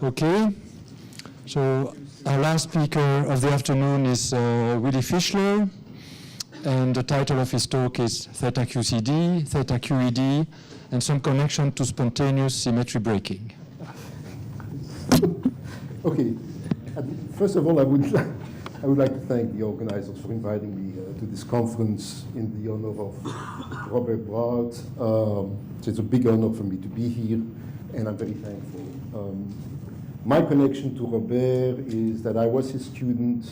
Okay, so our last speaker of the afternoon is Willy Fischler, and the title of his talk is Theta QCD, Theta QED, and some connection to spontaneous symmetry breaking. Okay, first of all, I would like to thank the organizers for inviting me to this conference in the honor of Robert Brout. So it's a big honor for me to be here, and I'm very thankful. My connection to Robert is that I was his student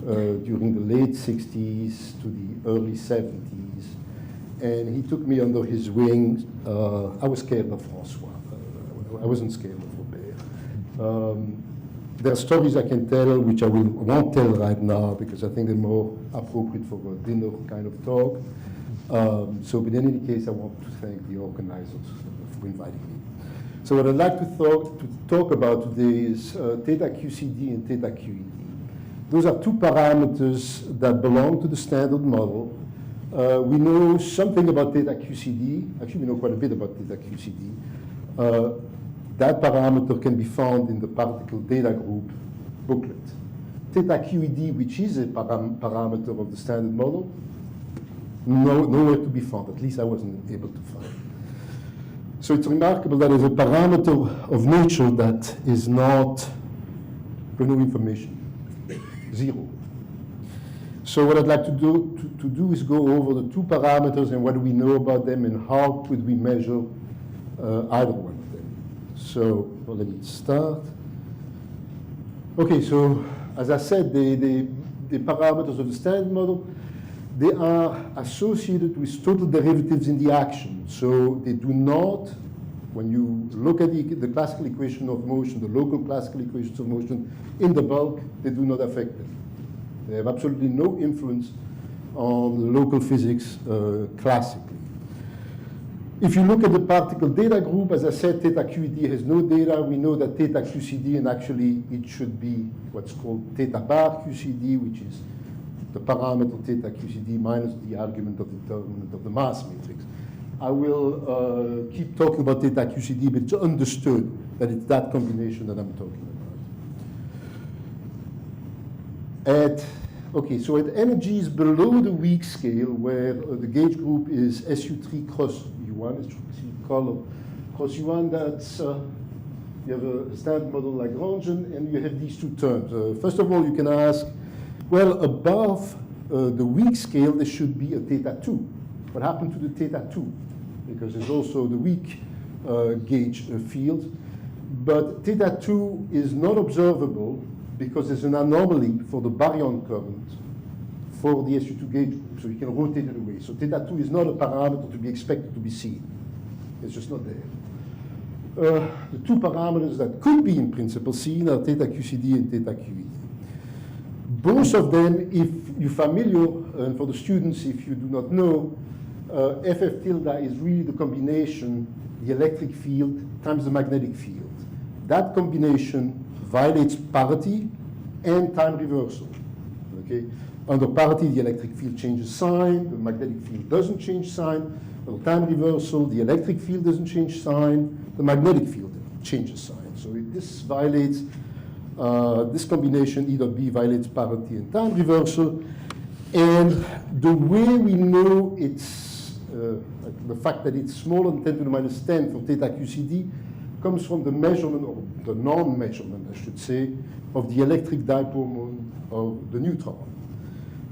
during the late 60s to the early 70s, and he took me under his wing. I was scared of Francois. I wasn't scared of Robert. There are stories I can tell which I won't tell right now because I think they're more appropriate for a dinner kind of talk. But in any case, I want to thank the organizers for inviting me. So what I'd like to talk about today is Theta QCD and Theta QED. Those are two parameters that belong to the standard model. We know something about Theta QCD. Actually, we know quite a bit about Theta QCD. That parameter can be found in the particle data group booklet. Theta QED, which is a parameter of the standard model, nowhere to be found. At least I wasn't able to find. So it's remarkable that there's a parameter of nature that is not, no information, zero. So what I'd like to do is go over the two parameters and what do we know about them and how could we measure either one of them. So let me start. Okay, so as I said, the parameters of the standard model, they are associated with total derivatives in the axion. So they do not, when you look at the classical equation of motion, the local classical equations of motion in the bulk, they do not affect them. They have absolutely no influence on the local physics classically. If you look at the particle data group, as I said, Theta QED has no data. We know that Theta QCD, and actually it should be what's called Theta bar QCD, which is the parameter Theta QCD minus the argument of the determinant of the mass matrix. I will keep talking about Theta QCD, but it's understood that it's that combination that I'm talking about. So at energies below the weak scale, where the gauge group is SU3 cross U1, SU3 color cross U1, that's, you have a standard model Lagrangian, and you have these two terms. First of all, you can ask, well, above the weak scale, there should be a Theta 2. What happened to the Theta 2? Because there's also the weak gauge field. But Theta 2 is not observable because there's an anomaly for the baryon current for the SU2 gauge group, so you can rotate it away. So Theta 2 is not a parameter to be expected to be seen. It's just not there. The two parameters that could be in principle seen are Theta QCD and Theta QED. Both of them, if you're familiar, and for the students, if you do not know, FF tilde is really the combination, the electric field times the magnetic field. That combination violates parity and time reversal. Okay? Under parity, the electric field changes sign, the magnetic field doesn't change sign. Under time reversal, the electric field doesn't change sign, the magnetic field changes sign. So this violates this combination, E dot B, violates parity and time reversal. And the way we know it's, the fact that it's smaller than 10 to the minus 10 for Theta QCD comes from the measurement, or the non-measurement, I should say, of the electric dipole moment of the neutron.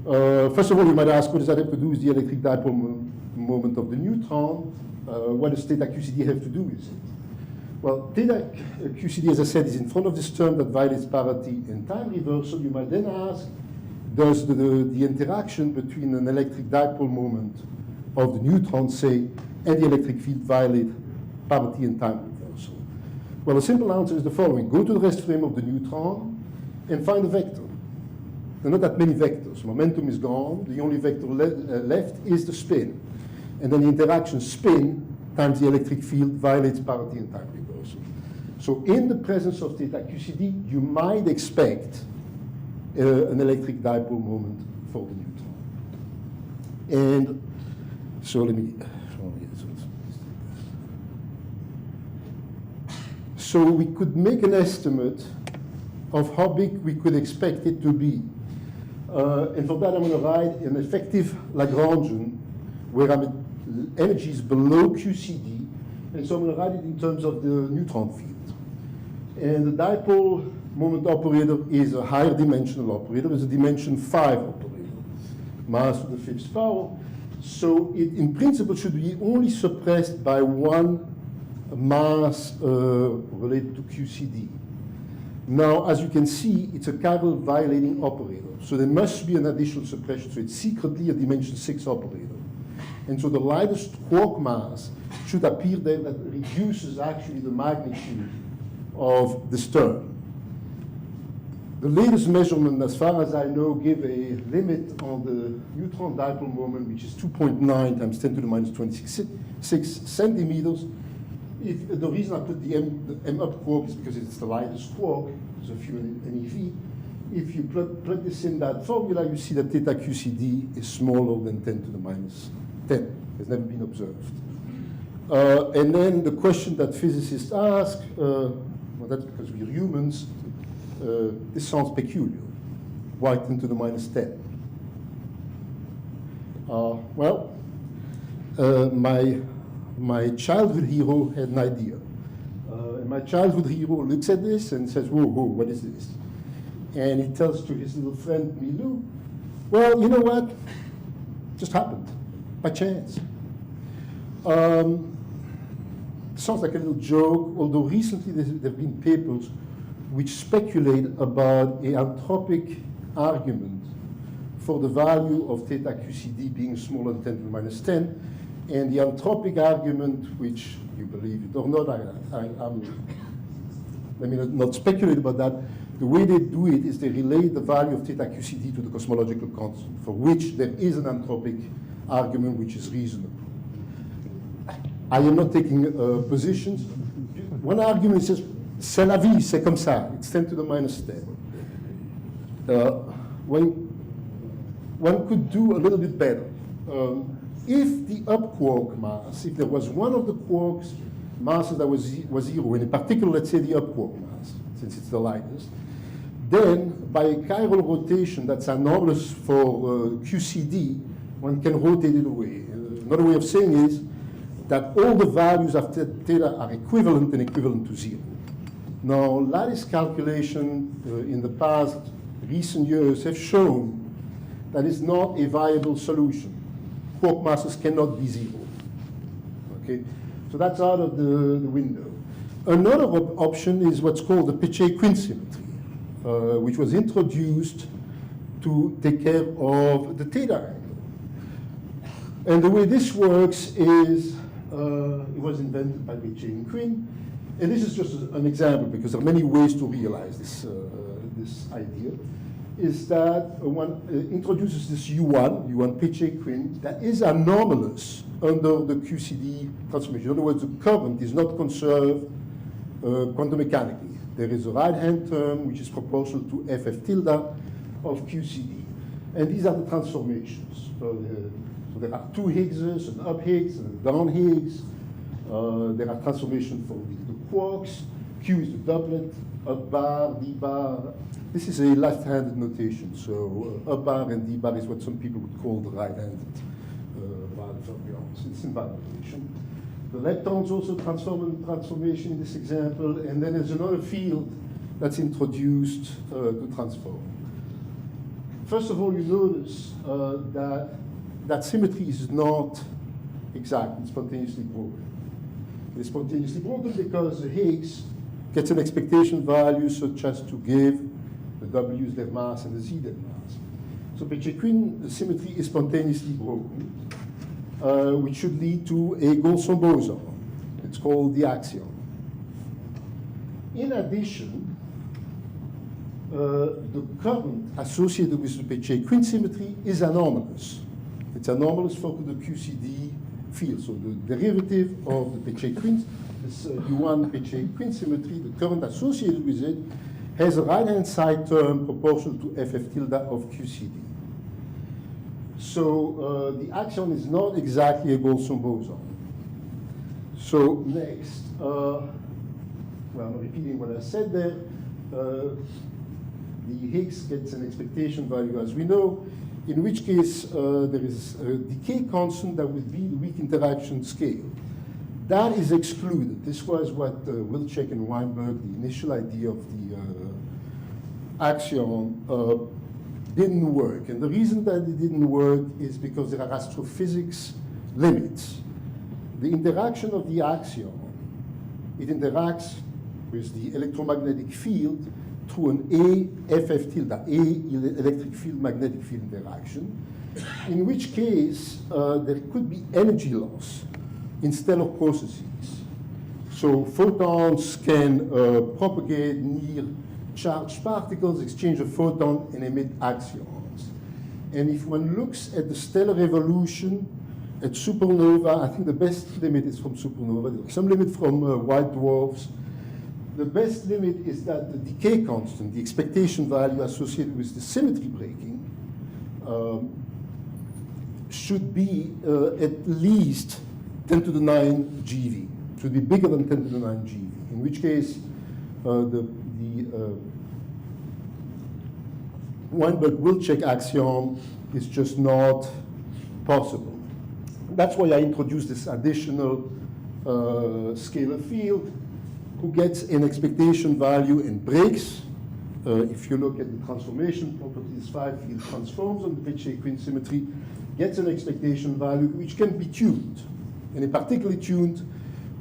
First of all, you might ask, what does that have to do with the electric dipole moment of the neutron? What does Theta QCD have to do with it? Well, Theta QCD, as I said, is in front of this term that violates parity and time reversal. You might then ask, does the interaction between an electric dipole moment of the neutron, say, and the electric field violate parity and time reversal? Well, the simple answer is the following. Go to the rest frame of the neutron and find a vector. There are not that many vectors. Momentum is gone. The only vector left is the spin. And then the interaction spin times the electric field violates parity and time reversal. So in the presence of Theta QCD, you might expect an electric dipole moment for the neutron. And so let me, So we could make an estimate of how big we could expect it to be. And for that, I'm going to write an effective Lagrangian where energy is below QCD. And so I'm going to write it in terms of the neutron field. And the dipole moment operator is a higher dimensional operator. It's a dimension 5 operator, mass to the 5th power. So it, in principle, should be only suppressed by one mass related to QCD. Now, as you can see, it's a chiral violating operator. So there must be an additional suppression. So it's secretly a dimension 6 operator. And so the lightest quark mass should appear there that reduces actually the magnitude of this term. The latest measurement, as far as I know, give a limit on the neutron dipole moment, which is 2.9 times 10 to the minus 26 centimeters. The reason I put the M up quark is because it's the lightest quark, so few MeV. If you plug this in that formula, you see that theta QCD is smaller than 10 to the minus 10. It's never been observed. And then the question that physicists ask, well, that's because we're humans, this sounds peculiar. Why 10 to the minus 10? My childhood hero had an idea. And my childhood hero looks at this and says, whoa, whoa, what is this? And he tells to his little friend, Milou, well, you know what? Just happened, by chance. Sounds like a little joke, although recently there have been papers which speculate about an anthropic argument for the value of theta QCD being smaller than 10 to the minus 10. And the anthropic argument, which you believe it or not, let me not speculate about that. The way they do it is they relate the value of theta QCD to the cosmological constant, for which there is an anthropic argument which is reasonable. I am not taking positions. One argument says, c'est la vie, c'est comme ça. It's 10 to the minus 10. One could do a little bit better. If the up quark mass, if there was one of the quarks masses that was zero, and in particular, let's say the up quark mass, since it's the lightest, then by a chiral rotation that's anomalous for QCD, one can rotate it away. Another way of saying is that all the values of theta are equivalent and equivalent to zero. Now, lattice calculation in the past recent years have shown that it's not a viable solution. Quark masses cannot be zero. Okay, so that's out of the window. Another option is what's called the Péchet-Quinn symmetry, which was introduced to take care of the theta angle. And the way this works is it was invented by Péchet and Quinn. And this is just an example because there are many ways to realize this, this idea. Is that one introduces this U1 Péchet-Quinn, that is anomalous under the QCD transformation. In other words, the current is not conserved quantum mechanically. There is a right-hand term which is proportional to FF tilde of QCD. And these are the transformations. So there are two Higgses, an up Higgs and a down Higgs. There are transformations for the quarks. Q is the doublet, up bar, D bar. This is a left-handed notation, so up bar and D bar is what some people would call the right-handed it's in notation. The leptons also transformation in this example, and then there's another field that's introduced to transform. First of all, you notice that symmetry is not exact, it's spontaneously broken. It's spontaneously broken because the Higgs gets an expectation value such as to give the W's their mass and the Z their mass. So Péchet-Quinn, the symmetry is spontaneously broken, which should lead to a goldstone boson. It's called the axion. In addition, the current associated with the Péchet-Quinn symmetry is anomalous. It's anomalous for the QCD field. So the derivative of the Péchet-Quinn, this U1 Péchet-Quinn symmetry, the current associated with it, has a right-hand side term proportional to FF tilde of QCD. So the axion is not exactly a goldstone boson. So next, well, I'm repeating what I said there. The Higgs gets an expectation value, as we know, in which case there is a decay constant that would be the weak interaction scale. That is excluded. This was what Wilczek and Weinberg, the initial idea of the axion, didn't work. And the reason that it didn't work is because there are astrophysics limits. The interaction of the axion, it interacts with the electromagnetic field through an AFF tilde, A electric field magnetic field interaction, in which case there could be energy loss in stellar processes. So photons can propagate near charged particles, exchange a photon, and emit axions. And if one looks at the stellar evolution at supernova, I think the best limit is from supernova. There's some limit from white dwarfs. The best limit is that the decay constant, the expectation value associated with the symmetry breaking, should be at least 10 to the 9 GeV. It should be bigger than 10 to the 9 GeV, in which case the Weinberg-Wilczek axiom is just not possible. That's why I introduced this additional scalar field who gets an expectation value and breaks. If you look at the transformation properties, 5 field transforms on the Peccei-Quinn symmetry, gets an expectation value which can be tuned, and in particularly tuned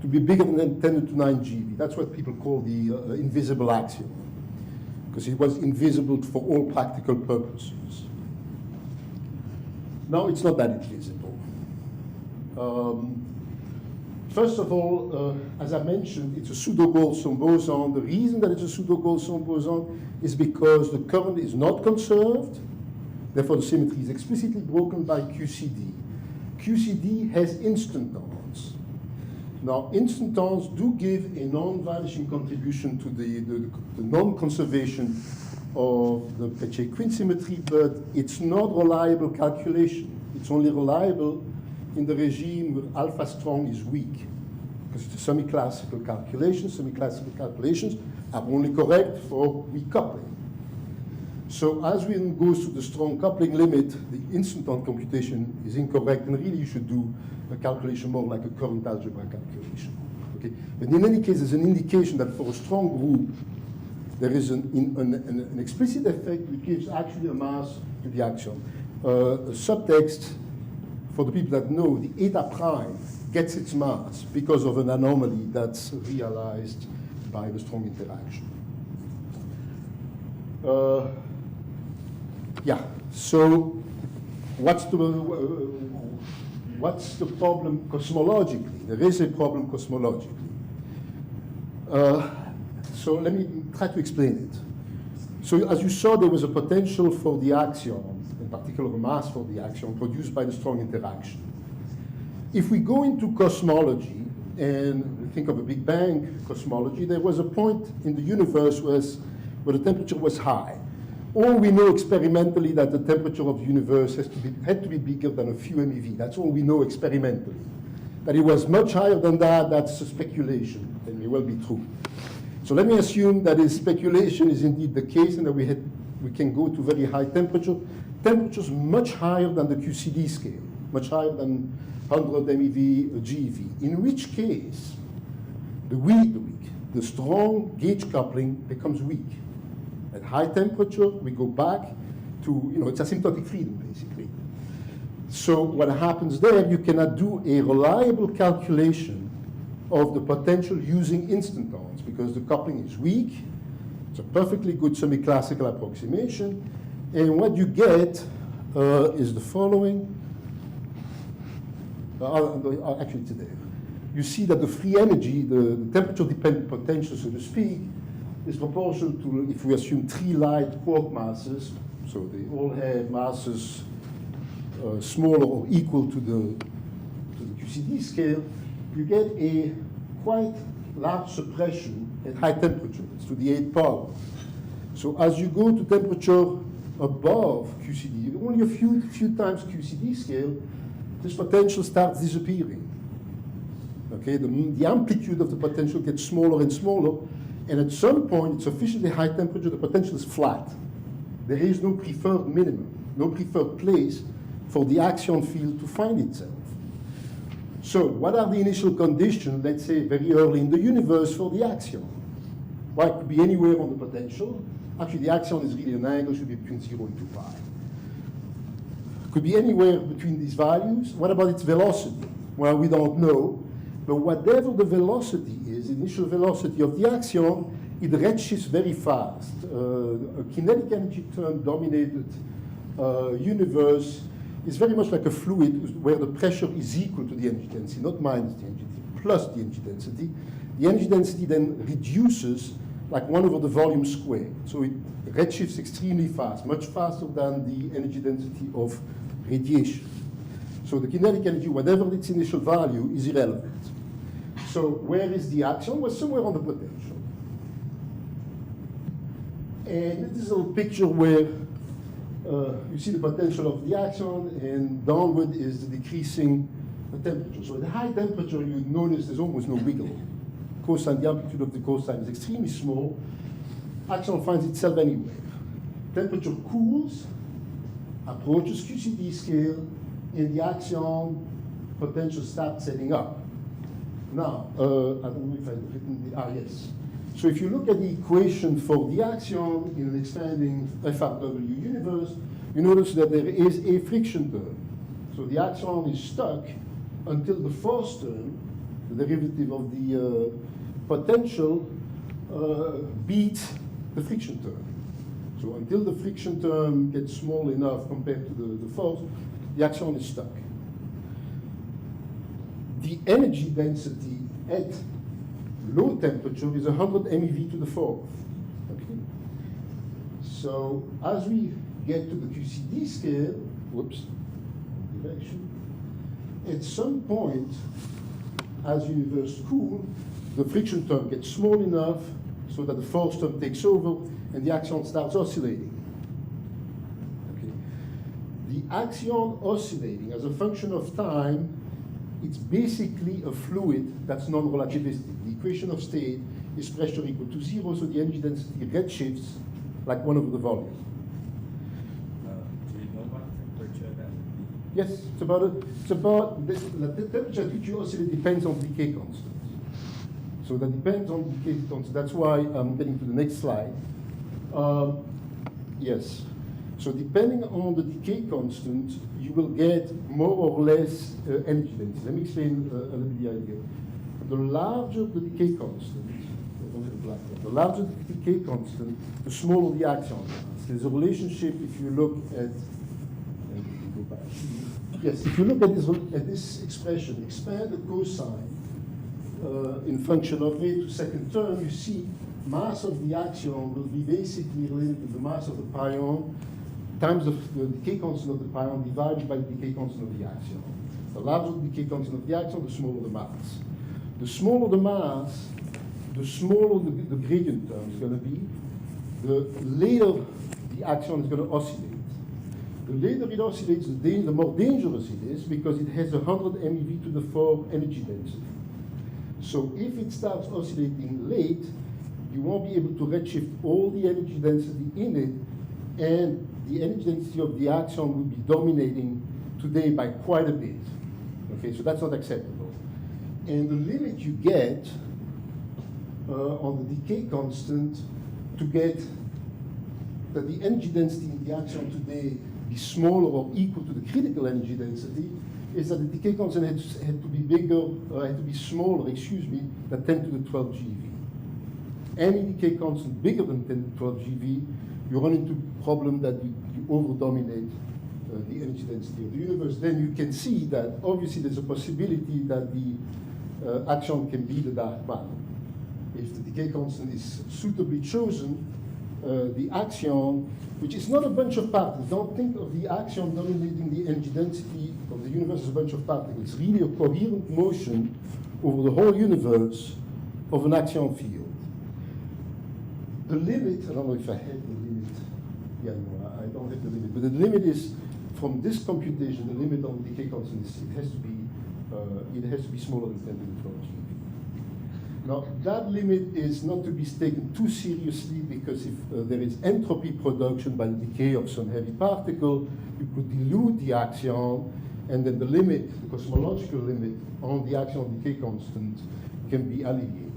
to be bigger than 10 to 9 GeV. That's what people call the invisible axiom, because it was invisible for all practical purposes. Now it's not that invisible. First of all, as I mentioned, it's a pseudo-goldstone boson. The reason that it's a pseudo-goldstone boson is because the current is not conserved. Therefore, the symmetry is explicitly broken by QCD. QCD has instantons. Now, instantons do give a non-vanishing contribution to the non-conservation of the Peccei-Quinn symmetry, but it's not reliable calculation. It's only reliable in the regime where alpha strong is weak, because it's a semi-classical calculation. Semi-classical calculations are only correct for weak coupling. So as one goes to the strong coupling limit, the instanton computation is incorrect, and really you should do a calculation more like a current algebra calculation. Okay? But in any case, there's an indication that for a strong group, there is an explicit effect which gives actually a mass to the axion. A subtext, for the people that know, the eta prime gets its mass because of an anomaly that's realized by the strong interaction. Yeah, so what's the problem cosmologically? There is a problem cosmologically. So let me try to explain it. So as you saw, there was a potential for the axion, in particular a mass for the axion, produced by the strong interaction. If we go into cosmology and we think of a Big Bang cosmology, there was a point in the universe where the temperature was high. All we know experimentally that the temperature of the universe had to be bigger than a few MeV. That's all we know experimentally. That it was much higher than that, that's a speculation. That may well be true. So let me assume that this speculation is indeed the case and that we can go to very high temperatures much higher than the QCD scale, much higher than 100 MeV GeV, in which case the strong gauge coupling becomes weak. At high temperature, we go back to, it's asymptotic freedom, basically. So what happens there, you cannot do a reliable calculation of the potential using instantons because the coupling is weak. It's a perfectly good semi-classical approximation. And what you get is the following. Actually, it's there. You see that the free energy, the temperature-dependent potential, so to speak, is proportional to, if we assume 3 light quark masses, so they all have masses smaller or equal to the QCD scale, you get a quite large suppression at high temperature. It's to the 8th power. So as you go to temperature above QCD, only a few times QCD scale, this potential starts disappearing. Okay, the amplitude of the potential gets smaller and smaller, and at some point, at sufficiently high temperature, the potential is flat. There is no preferred minimum, no preferred place for the axion field to find itself. So what are the initial conditions, let's say very early in the universe, for the axion? Well, it could be anywhere on the potential. Actually, the axion is really an angle, should be between 0 and 2 pi. It could be anywhere between these values. What about its velocity? Well, we don't know. But whatever the velocity is, initial velocity of the axion, it redshifts very fast. A kinetic energy term dominated universe is very much like a fluid where the pressure is equal to the energy density, not minus the energy density, plus the energy density. The energy density then reduces like 1 over the volume squared. So it redshifts extremely fast, much faster than the energy density of radiation. So the kinetic energy, whatever its initial value, is irrelevant. So where is the axion? Well, somewhere on the potential. And this is a little picture where you see the potential of the axion, and downward is the decreasing temperature. So at a high temperature, you notice there's almost no wiggle. Cosine, the amplitude of the cosine is extremely small. Axion finds itself anywhere. Temperature cools, approaches QCD scale, and the axion potential starts setting up. Now, I don't know if I've written the, yes. So if you look at the equation for the axion in an expanding FRW universe, you notice that there is a friction term. So the axion is stuck until the force term, the derivative of the potential, beats the friction term. So until the friction term gets small enough compared to the force, the axion is stuck. The energy density at low temperature is 100 MeV to the fourth. Okay? So as we get to the QCD scale, whoops, direction, at some point, as universe cool, the friction term gets small enough so that the force term takes over and the axion starts oscillating. Okay. The axion oscillating as a function of time, it's basically a fluid that's non-relativistic. The equation of state is pressure equal to 0, so the energy density redshifts like 1 over the volume. Do you know what temperature that would be? Yes, the temperature at which you oscillate depends on the decay constant. So that depends on the decay constant. That's why I'm getting to the next slide. Yes. So depending on the decay constant, you will get more or less energy density. Let me explain a little bit the idea. The larger the decay constant, the larger the decay constant, the smaller the axion. There's a relationship if you look at, yes, if you look at this expression, expand the cosine in function of a to second term, you see mass of the axion will be basically related to the mass of the pion times the decay constant of the pion divided by the decay constant of the axion. The larger the decay constant of the axion, the smaller the mass. The smaller the mass, the smaller the gradient term is going to be, the later the axion is going to oscillate. The later it oscillates, the more dangerous it is because it has 100 MeV to the 4 energy density. So if it starts oscillating late, you won't be able to redshift all the energy density in it, and the energy density of the axion will be dominating today by quite a bit. Okay, so that's not acceptable. And the limit you get on the decay constant to get that the energy density in the axion today be smaller or equal to the critical energy density is that the decay constant had to be bigger, had to be smaller, than 10 to the 12 GeV. Any decay constant bigger than 10 to 12 GeV, you run into a problem that you over-dominate the energy density of the universe. Then you can see that obviously there's a possibility that the axion can be the dark matter. If the decay constant is suitably chosen, the axion, which is not a bunch of particles, don't think of the axion dominating the energy density of the universe as a bunch of particles. It's really a coherent motion over the whole universe of an axion field. The limit, I don't know if I had the limit. Yeah, no, I don't have the limit. But the limit is, from this computation, the limit on the decay constant is, it has to be it has to be smaller than 10 to the 12 GeV. Now, that limit is not to be taken too seriously, because if there is entropy production by the decay of some heavy particle, you could dilute the axion, and then the limit, the cosmological limit on the axion decay constant can be alleviated.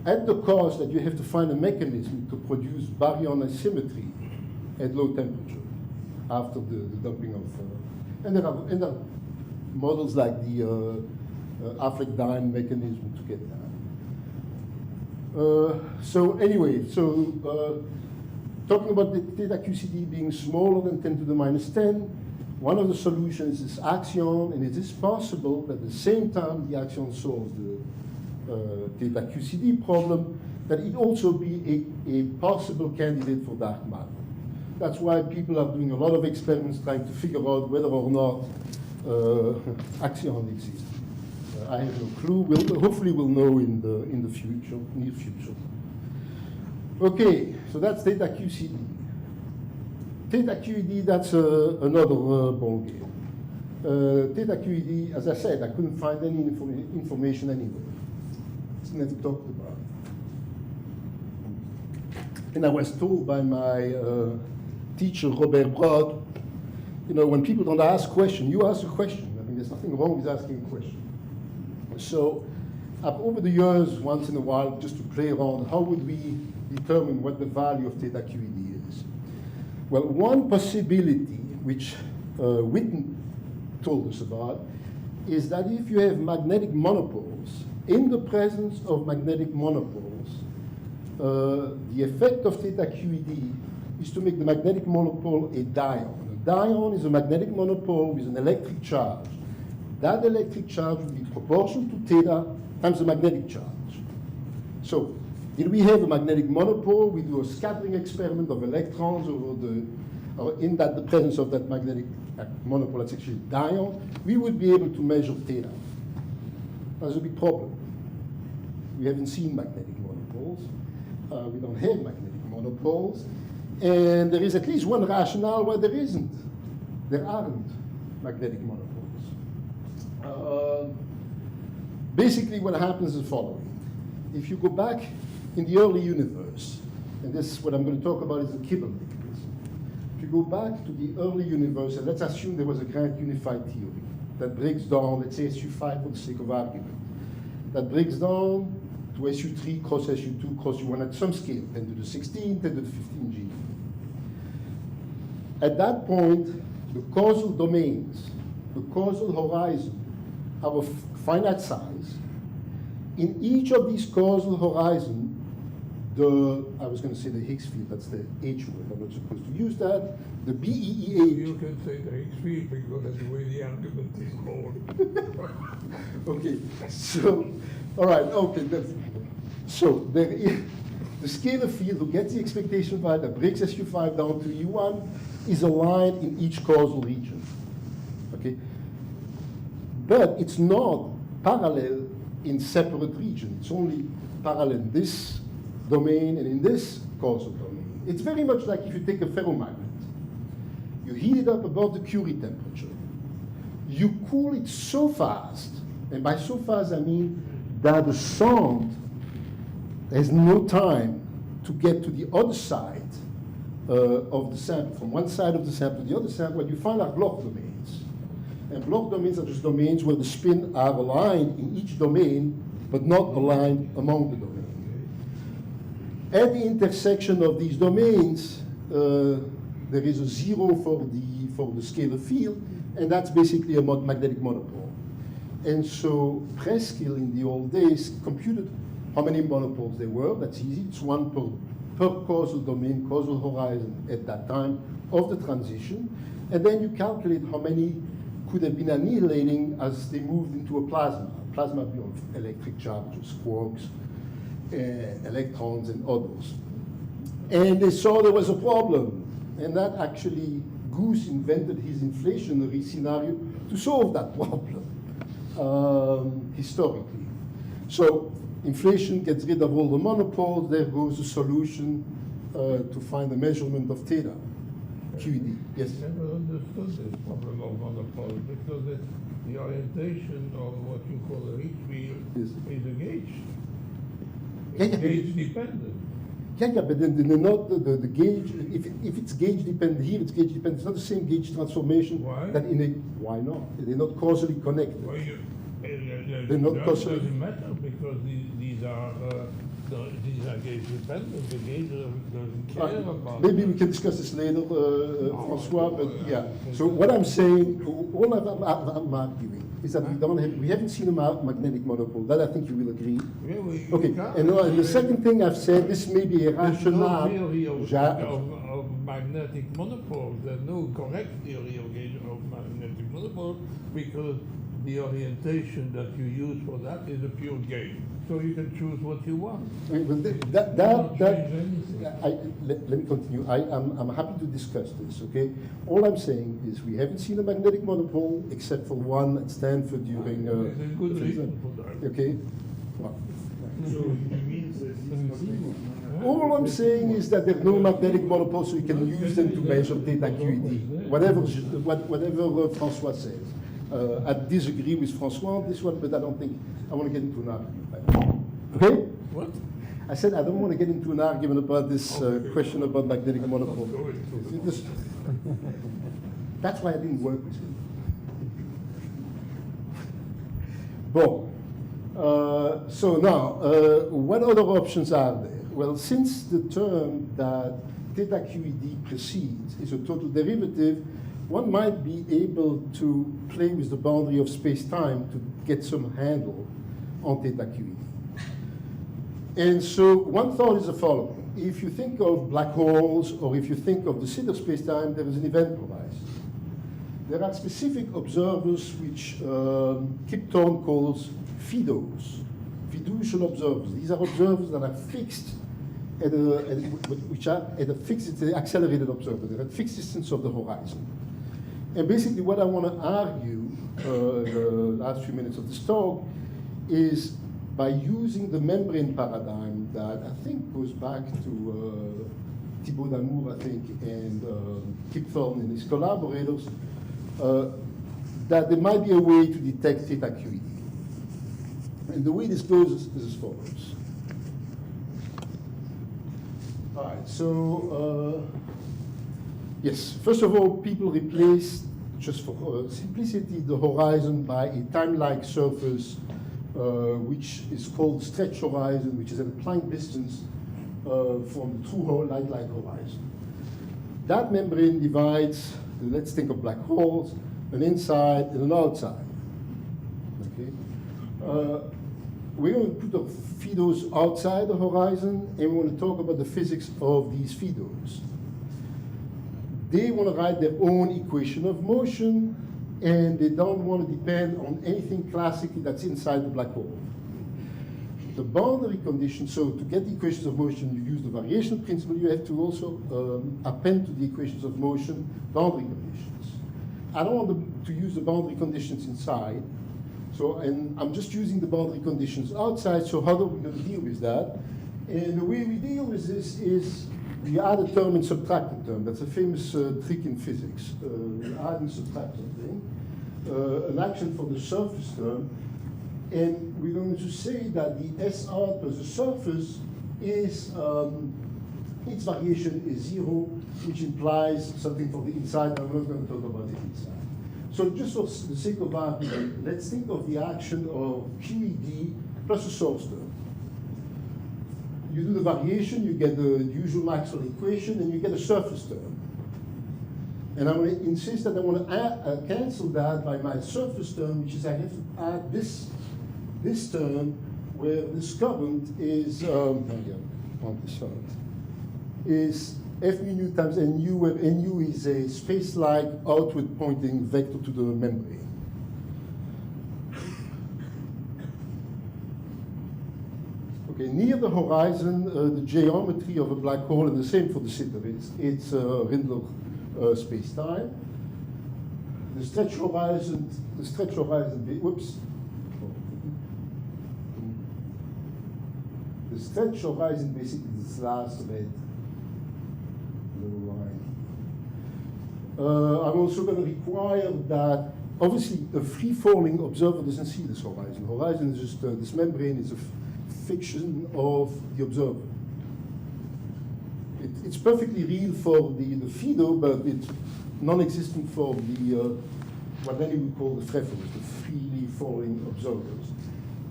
At the cost that you have to find a mechanism to produce baryon asymmetry at low temperature after the dumping of, and there are models like the Affleck-Dine mechanism to get that. So anyway, talking about the Theta QCD being smaller than 10 to the minus 10, one of the solutions is axion, and it is possible that at the same time the axion solves the Theta QCD problem, that it also be a possible candidate for dark matter. That's why people are doing a lot of experiments trying to figure out whether or not axion exists. I have no clue. Hopefully we'll know in the future, near future. Okay, so that's Theta QCD. Theta QED, that's another ball game. Theta QED, as I said, I couldn't find any information anywhere. It's never talked about. And I was told by my teacher, Robert Brout, you know, when people don't ask questions, you ask a question. I mean, there's nothing wrong with asking a question. So, over the years, once in a while, just to play around, how would we determine what the value of Theta QED is? Well, one possibility, which Witten told us about, is that if you have magnetic monopoles, in the presence of magnetic monopoles, the effect of Theta QED is to make the magnetic monopole a dion. A dion is a magnetic monopole with an electric charge. That electric charge will be proportional to theta times the magnetic charge. So, if we have a magnetic monopole, we do a scattering experiment of electrons in the presence of that magnetic monopole, that's actually a dion, we would be able to measure theta. That's a big problem. We haven't seen magnetic monopoles. We don't have magnetic monopoles. And there is at least one rationale why there aren't magnetic monopoles. Basically, what happens is the following. If you go back in the early universe, and this, what I'm going to talk about is the Kibble mechanism. If you go back to the early universe, and let's assume there was a grand unified theory that breaks down, let's say SU5 for the sake of argument, that breaks down to SU3 cross SU2 cross U1 at some scale, 10 to the 16, 10 to the 15 G. At that point, the causal domains, the causal horizon, have a finite size. In each of these causal horizons, I was going to say the Higgs field, that's the H word, I'm not supposed to use that, the BEEH. You can say the Higgs field because that's the way the argument is called. Okay, so, all right, okay, so there is, the scalar field who gets the expectation value that breaks SU5 down to U1 is aligned in each causal region, okay? But it's not parallel in separate regions. It's only parallel in this domain and in this causal domain. It's very much like if you take a ferromagnet. You heat it up above the Curie temperature. You cool it so fast, and by so fast I mean that the sound has no time to get to the other side of the sample, from one side of the sample to the other sample. What you find are Bloch domains. And Bloch domains are just domains where the spin are aligned in each domain, but not aligned among the domains. At the intersection of these domains, there is a zero for the scalar field, and that's basically a magnetic monopole. And so Preskill in the old days computed how many monopoles there were. That's easy. It's one per causal domain, causal horizon at that time of the transition. And then you calculate how many could have been annihilating as they moved into a plasma. Plasma beyond electric charges, quarks, electrons, and others. And they saw there was a problem. And that actually, Goose invented his inflationary scenario to solve that problem, historically. So inflation gets rid of all the monopoles. There goes the solution to find the measurement of theta QED. Yes? I never understood this problem of monopoles because the orientation of what you call a Higgs field Yes. is a gauge. Yeah, yeah. Gauge dependent. Yeah, but then not the gauge. If it's gauge dependent here, it's gauge dependent. It's not the same gauge transformation. Why? That in a why not? They're not causally connected. Well, They're not that causally. doesn't matter because these are gauge dependent. The gauge doesn't care about. Maybe we can discuss this later, Francois. But yeah. So what I'm saying, all I'm arguing is that we haven't seen a magnetic monopole. That I think you will agree. Yeah, Okay. And the second thing I've said, this may be a there's no rationale. theory of magnetic monopoles. There's no correct theory of magnetic monopoles because the orientation that you use for that is a pure gauge. So you can choose what you want. Let me continue. I'm happy to discuss this, okay? All I'm saying is we haven't seen a magnetic monopole except for one at Stanford during... There's a good reason for that. Okay? Well, So it means that all I'm saying is that there's no magnetic monopole, so you can use them to measure Theta QED, whatever Francois says. I disagree with Francois on this one, but I don't think I want to get into an argument. Okay? What? I said I don't want to get into an argument about this question about magnetic monopole. That's why I didn't work with him. Bon. So now, what other options are there? Well, since the term that Theta QED precedes is a total derivative, one might be able to play with the boundary of space-time to get some handle on Theta QED. And so one thought is the following. If you think of black holes, or if you think of the set of space-time, there is an event horizon. There are specific observers which Kip Thorne calls FIDOs, fiducial observers. These are observers that are fixed which are at a fixed, it's an accelerated observer. They're at fixed distance of the horizon. And basically what I want to argue the last few minutes of this talk is by using the membrane paradigm that I think goes back to Thibaut Damour, I think, and Kip Thorne and his collaborators, that there might be a way to detect Theta QED. And the way this goes is as follows. All right, so yes, first of all, people replaced, just for simplicity, the horizon by a time-like surface, which is called stretch horizon, which is at a Planck distance from the true light-like horizon. That membrane divides, let's think of black holes, an inside and an outside. Okay. We're going to put the FIDOs outside the horizon, and we want to talk about the physics of these FIDOs. They want to write their own equation of motion, and they don't want to depend on anything classically that's inside the black hole. The boundary condition, so to get the equations of motion, you use the variation principle. You have to also append to the equations of motion boundary conditions. I don't want to use the boundary conditions inside. So, and I'm just using the boundary conditions outside, so how are we going to deal with that? And the way we deal with this is we add a term and subtract a term. That's a famous trick in physics. We add and subtract something, an action for the surface term, and we're going to say that the S out plus the surface is, its variation is 0, which implies something for the inside. I'm not going to talk about the inside. So just for the sake of argument, let's think of the action of QED plus a source term. You do the variation, you get the usual Maxwell equation, and you get a surface term. And I'm going to insist that I want to cancel that by my surface term, which is I have to add this term where this current is, on this side, is F mu nu times nu, where nu is a space-like outward pointing vector to the membrane. Okay, near the horizon, the geometry of a black hole, and the same for the sitter, it's Rindler space-time. The stretch horizon, whoops. The stretch horizon basically is this last red line. I'm also going to require that obviously, a free-falling observer doesn't see this horizon. Horizon is just, this membrane is a fiction of the observer. It's perfectly real for the FIDO, but it's non-existent for the, what then you would call the FREFOs, the freely falling observers.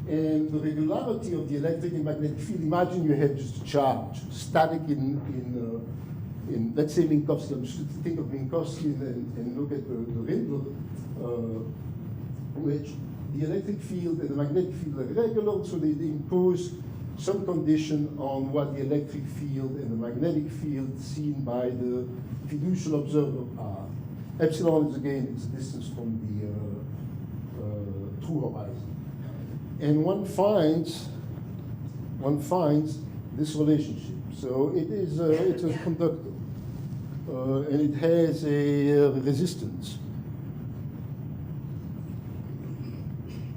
And the regularity of the electric and magnetic field, imagine you had just a charge, static in let's say Minkowski. I'm just think of Minkowski and look at the Rindler, which the electric field and the magnetic field are regular, so they impose some condition on what the electric field and the magnetic field seen by the fiducial observer are. Epsilon is again its distance from the true horizon. And one finds this relationship. So it is it's a conductor, and it has a resistance.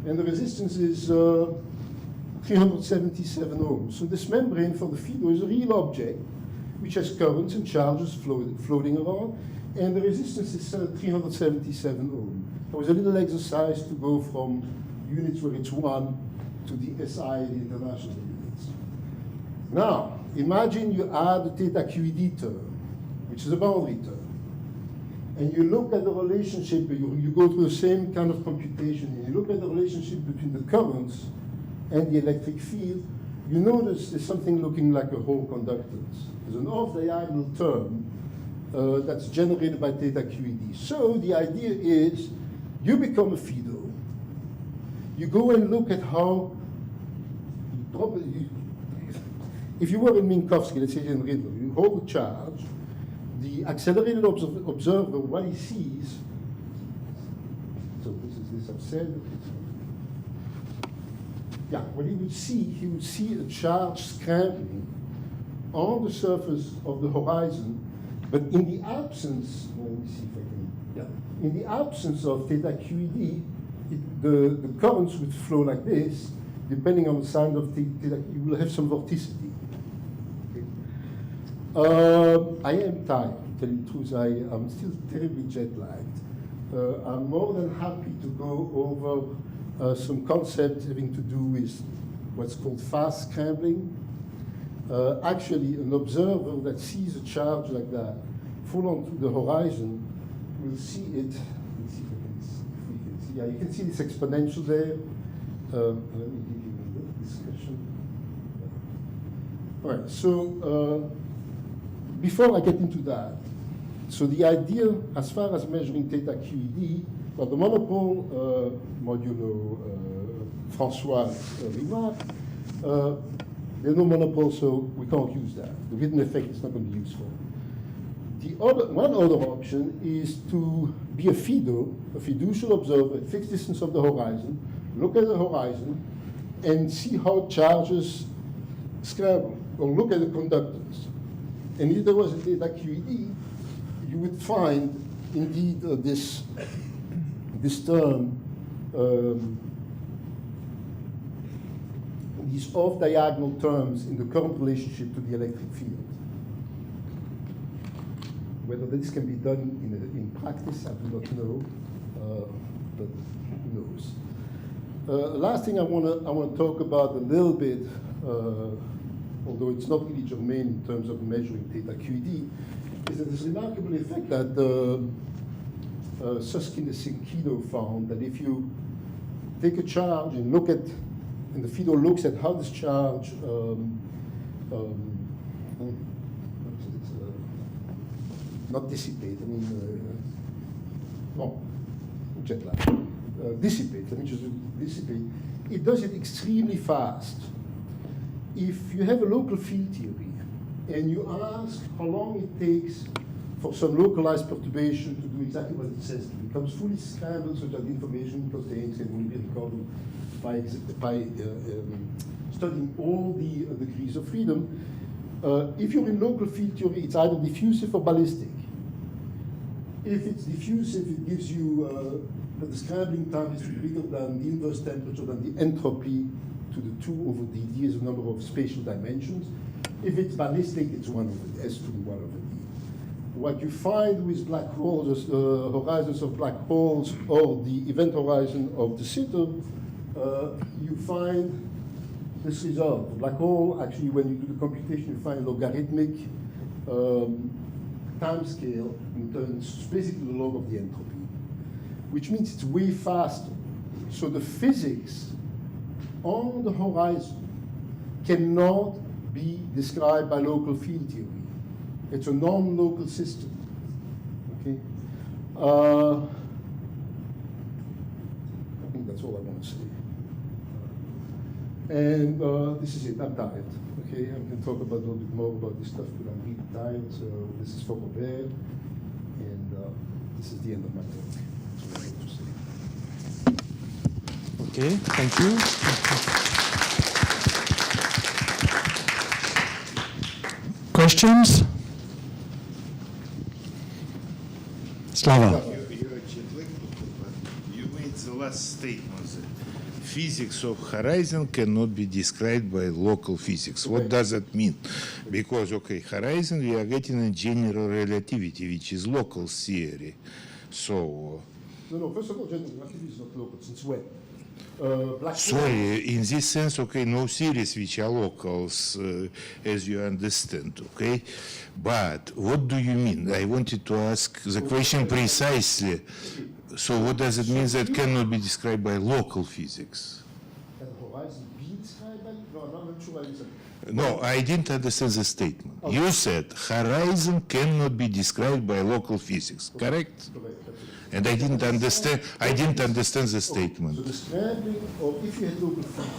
And the resistance is 377 ohms. So this membrane for the FIDO is a real object which has currents and charges floating around, and the resistance is 377 ohms. There was a little exercise to go from units where it's 1 to the SI, the international units. Now, imagine you add the Theta QED term, which is a boundary term, and you look at the relationship, you go through the same kind of computation, and you look at the relationship between the currents and the electric field, you notice there's something looking like a whole conductance. There's an off-diagonal term that's generated by Theta QED. So the idea is you become a FIDO. You go and look at how, if you were in Minkowski, let's say in Rindler, you hold the charge, the accelerated observer, what he sees, so this is this I've said, yeah, what he would see a charge scrambling on the surface of the horizon, but in the absence, let me see if I can, yeah, in the absence of Theta QED, the currents would flow like this. Depending on the sign of Theta, you will have some vorticity. Okay. I am tired, to tell you the truth. I'm still terribly jet-lagged. I'm more than happy to go over some concepts having to do with what's called fast scrambling. Actually, an observer that sees a charge like that fall onto the horizon will see it. Let's see if we can see. Yeah, you can see this exponential there. Let me give you a discussion. All right, so before I get into that, so the idea as far as measuring Theta QED, well, the monopole modulo François' remark, there's no monopole, so we can't use that. The hidden effect is not going to be useful. One other option is to be a FIDO, a fiducial observer at fixed distance of the horizon, look at the horizon, and see how charges scramble, or look at the conductance. And if there was a Theta QED, you would find, indeed, this term, these off-diagonal terms in the current relationship to the electric field. Whether this can be done in practice, I do not know, but who knows. Last thing I want to talk about a little bit, although it's not really germane in terms of measuring Theta QED, is that this remarkable effect that Susskind and Sinkido found, that if you take a charge and look at, and the FIDO looks at how this charge not dissipate, I mean, no, jet lag. Dissipate, let me just dissipate. It does it extremely fast. If you have a local field theory and you ask how long it takes for some localized perturbation to do exactly what it says, it becomes fully scrambled so that the information it contains can only be recorded by studying all the degrees of freedom. If you're in local field theory, it's either diffusive or ballistic. If it's diffusive, it gives you that the scrambling time is bigger than the inverse temperature, than the entropy to the 2 over dd is the number of spatial dimensions. If it's ballistic, it's 1 over d, S to the 1 over d. what you find with black holes, horizons of black holes, or the event horizon of de Sitter, you find this result. The black hole, actually, when you do the computation, you find logarithmic time scale in terms, basically the log of the entropy, which means it's way faster. So the physics on the horizon cannot be described by local field theory. It's a non-local system. Okay. I think that's all I want to say. And this is it. I'm tired. Okay, I can talk about a little bit more about this stuff, but I'm really tired. So this is for Robert, and this is the end of my talk. That's what I have to say. Okay, thank you. Questions? Slava. You made the last statement that physics of horizon cannot be described by local physics. What does that mean? Because, okay, horizon, we are getting a general relativity, which is local theory. So, No, first of all, general relativity is not local. Since when? sorry, in this sense, okay, no theories which are locals, as you understand, okay? But what do you mean? I wanted to ask the question precisely. So what does it mean that cannot be described by local physics? Can the horizon be described by? No, I'm not sure what you said. No, I didn't understand the statement. You said horizon cannot be described by local physics, correct? Correct. And I didn't understand the statement. So the scrambling, or if you had local field,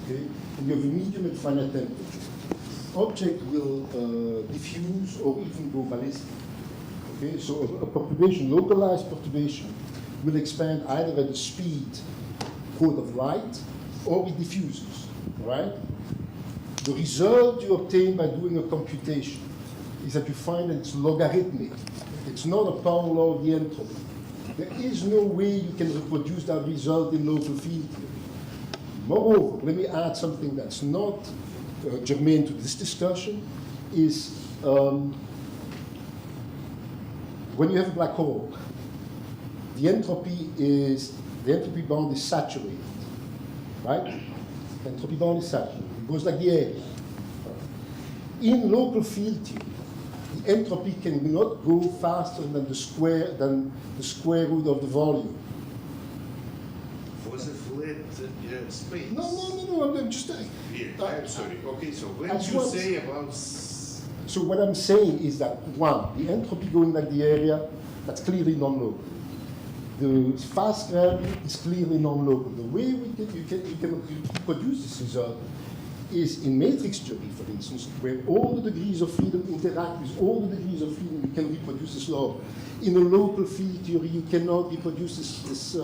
okay, and you have a medium at finite temperature, object will diffuse or even go ballistic. Okay, so a perturbation, localized perturbation, will expand either at the speed quote of light or it diffuses. Right? The result you obtain by doing a computation is that you find that it's logarithmic. It's not a power law of the entropy. There is no way you can reproduce that result in local field theory. Moreover, let me add something that's not germane to this discussion, is when you have a black hole, the entropy bound is saturated, right? The entropy bound is saturated. It goes like the area. In local field theory, the entropy cannot go faster than the square root of the volume. For the flat space. No, I'm just saying. I'm sorry. Okay, so when That's you what- say about So what I'm saying is that, one, the entropy going like the area, that's clearly non-local. The fast scrambling is clearly non-local. The way you can reproduce this result is in matrix theory, for instance, where all the degrees of freedom interact with all the degrees of freedom, you can reproduce this law. In a local field theory, you cannot reproduce this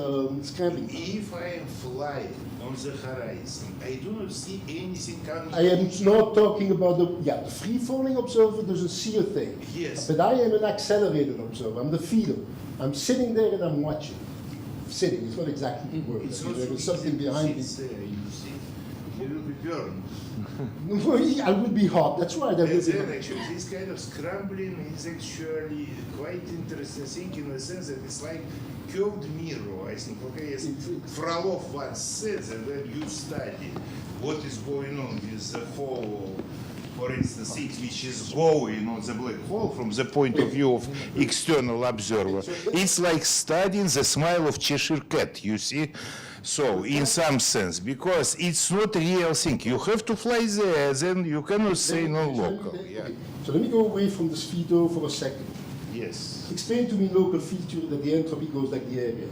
scrambling. if I am flying on the horizon, I do not see anything coming. I am not talking about the free-falling observer doesn't see a thing. Yes. But I am an accelerated observer. I'm the feeder. I'm sitting there and I'm watching. Sitting, it's not exactly the word. It's not There so is something easy to behind me. sit there, you see. You will be burned. I would be hot. That's right. I And would be then hot. actually this kind of scrambling is actually quite interesting thing in the sense that it's like curved mirror, I think. Okay, as Frolov once said that when you study what is going on with the whole, for instance, things which is going on the black hole from the point of view of external observer, it's like studying the smile of Cheshire Cat, you see? So, in some sense, because it's not a real thing. You have to fly there, then you cannot say non-local. Yeah. So let me go away from this feeder for a second. Yes. Explain to me local field theory that the entropy goes like the area.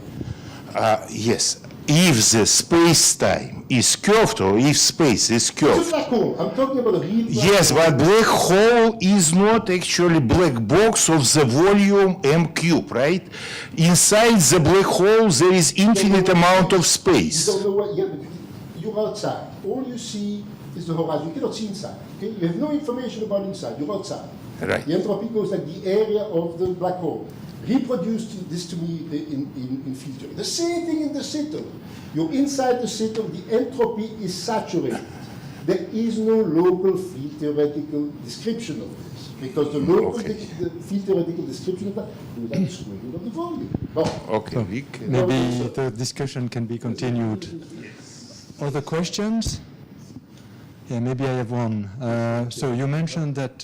Yes. If the space-time is curved, or if space is It's a curved, black hole. I'm talking about a real black yes, hole. but black hole is not actually black box of the volume m cube, right? Inside the black hole, there is infinite amount of You space. don't know what, but you're outside. All you see is the horizon. You cannot see inside. Okay? You have no information about inside. You're outside. Right. The entropy goes like the area of the black hole. Reproduce this to me in field theory. The same thing in the system. You're inside the system, the entropy is saturated. There is no local field theoretical description of this, because the local the field theoretical description of that is like the square root of the volume. Oh, Okay, we can. Maybe the discussion can be continued. Other questions? Yeah, maybe I have one. So you mentioned that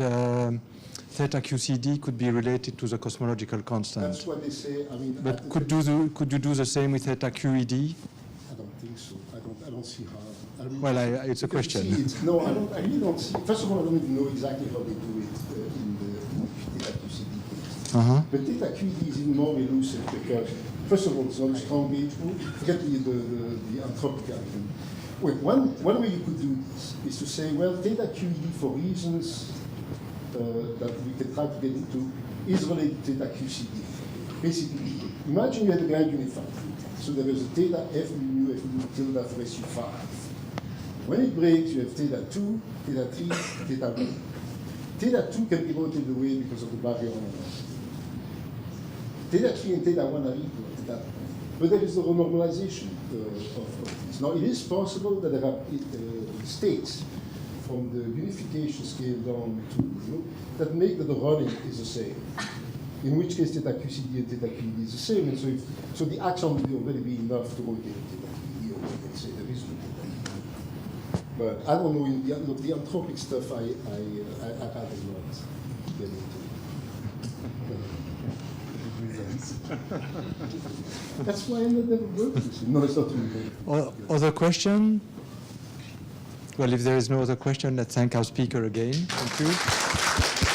Theta QCD could be related to the cosmological constant. that's what they say. I mean, But could you do the same with Theta QED? I don't think so. I don't see how. I mean, Well, it's a because you question. see, no, I really don't see. First of all, I don't even know exactly how they do it in the Theta QCD case. But Theta QED is even more elusive because, first of all, it's not a strong gauge group. Forget the anthropic argument. Wait, one way you could do this is to say, well, Theta QED, for reasons that we can try to get into, is related to Theta QCD. Basically, imagine you had a grand unified. So there is a theta F mu tilde for SU5. When it breaks, you have theta 2, theta 3, theta 1. Theta 2 can be rotated away because of the barrier on the Theta 3 and theta 1 are equal at that point. But there is the renormalization of this. Now, it is possible that there are states from the unification scale down to, that make that the running is the same. In which case, Theta QCD and Theta QED is the same. And so the axion will already be enough to rotate Theta QED, or we can say there is no Theta QED. But I don't know, the anthropic stuff, I rather not get into. That's why I never worked with him. No, it's not really. Other question? Well, if there is no other question, let's thank our speaker again. Thank you.